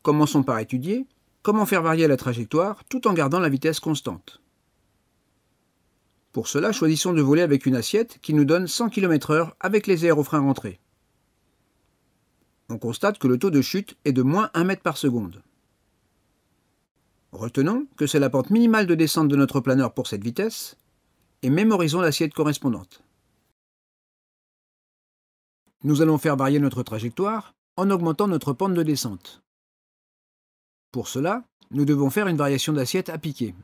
Commençons par étudier comment faire varier la trajectoire tout en gardant la vitesse constante. Pour cela, choisissons de voler avec une assiette qui nous donne 100 km/h avec les aérofreins rentrés. On constate que le taux de chute est de moins 1 mètre par seconde. Retenons que c'est la pente minimale de descente de notre planeur pour cette vitesse et mémorisons l'assiette correspondante. Nous allons faire varier notre trajectoire en augmentant notre pente de descente. Pour cela, nous devons faire une variation d'assiette à piquer.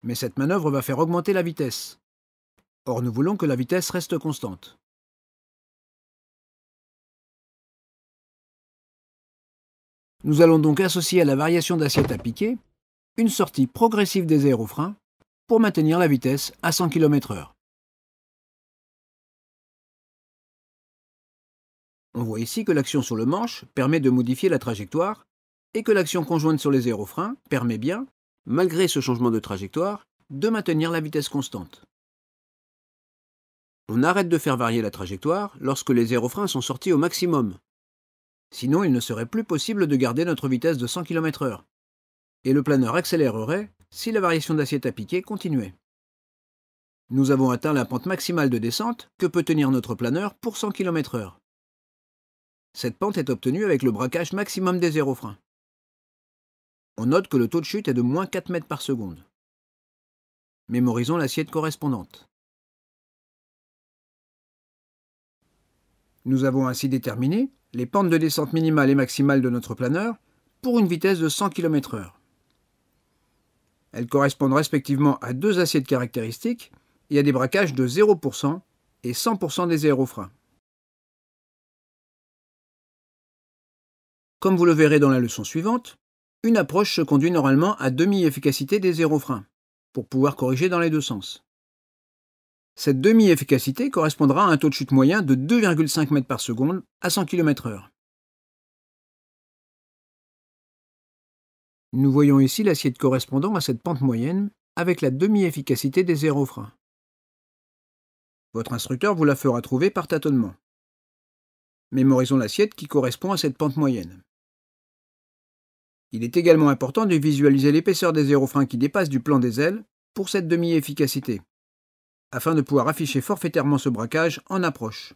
Mais cette manœuvre va faire augmenter la vitesse. Or, nous voulons que la vitesse reste constante. Nous allons donc associer à la variation d'assiette à piquer une sortie progressive des aérofreins pour maintenir la vitesse à 100 km/h. On voit ici que l'action sur le manche permet de modifier la trajectoire et que l'action conjointe sur les aérofreins permet bien, malgré ce changement de trajectoire, de maintenir la vitesse constante. On arrête de faire varier la trajectoire lorsque les aérofreins sont sortis au maximum. Sinon, il ne serait plus possible de garder notre vitesse de 100 km/h. Et le planeur accélérerait si la variation d'assiette à piquer continuait. Nous avons atteint la pente maximale de descente que peut tenir notre planeur pour 100 km/h. Cette pente est obtenue avec le braquage maximum des aérofreins. On note que le taux de chute est de moins 4 mètres par seconde. Mémorisons l'assiette correspondante. Nous avons ainsi déterminé les pentes de descente minimale et maximale de notre planeur pour une vitesse de 100 km/h. Elles correspondent respectivement à deux assiettes caractéristiques et à des braquages de 0% et 100% des aérofreins. Comme vous le verrez dans la leçon suivante, une approche se conduit normalement à demi-efficacité des aérofreins, pour pouvoir corriger dans les deux sens. Cette demi-efficacité correspondra à un taux de chute moyen de 2,5 mètres par seconde à 100 km/h. Nous voyons ici l'assiette correspondant à cette pente moyenne avec la demi-efficacité des aérofreins. Votre instructeur vous la fera trouver par tâtonnement. Mémorisons l'assiette qui correspond à cette pente moyenne. Il est également important de visualiser l'épaisseur des aérofreins qui dépasse du plan des ailes pour cette demi-efficacité, afin de pouvoir afficher forfaitairement ce braquage en approche.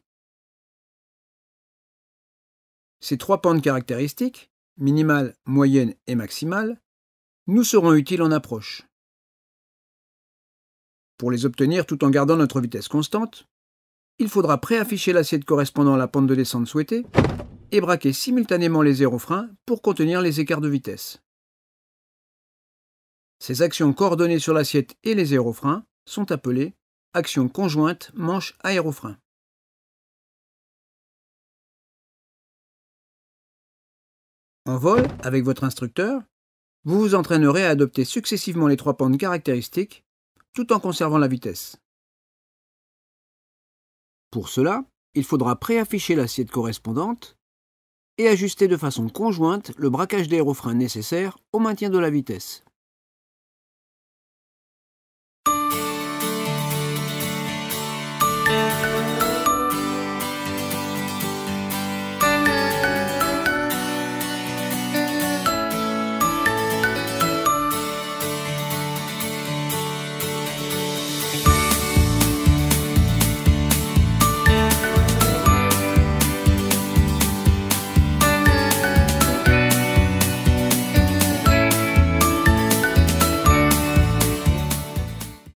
Ces trois pentes caractéristiques, minimale, moyenne et maximale, nous seront utiles en approche. Pour les obtenir tout en gardant notre vitesse constante, il faudra préafficher l'assiette correspondant à la pente de descente souhaitée et braquer simultanément les aérofreins pour contenir les écarts de vitesse. Ces actions coordonnées sur l'assiette et les aérofreins sont appelées actions conjointes manche-aérofrein. En vol, avec votre instructeur, vous vous entraînerez à adopter successivement les trois pentes caractéristiques tout en conservant la vitesse. Pour cela, il faudra préafficher l'assiette correspondante et ajuster de façon conjointe le braquage d'aérofrein nécessaire au maintien de la vitesse.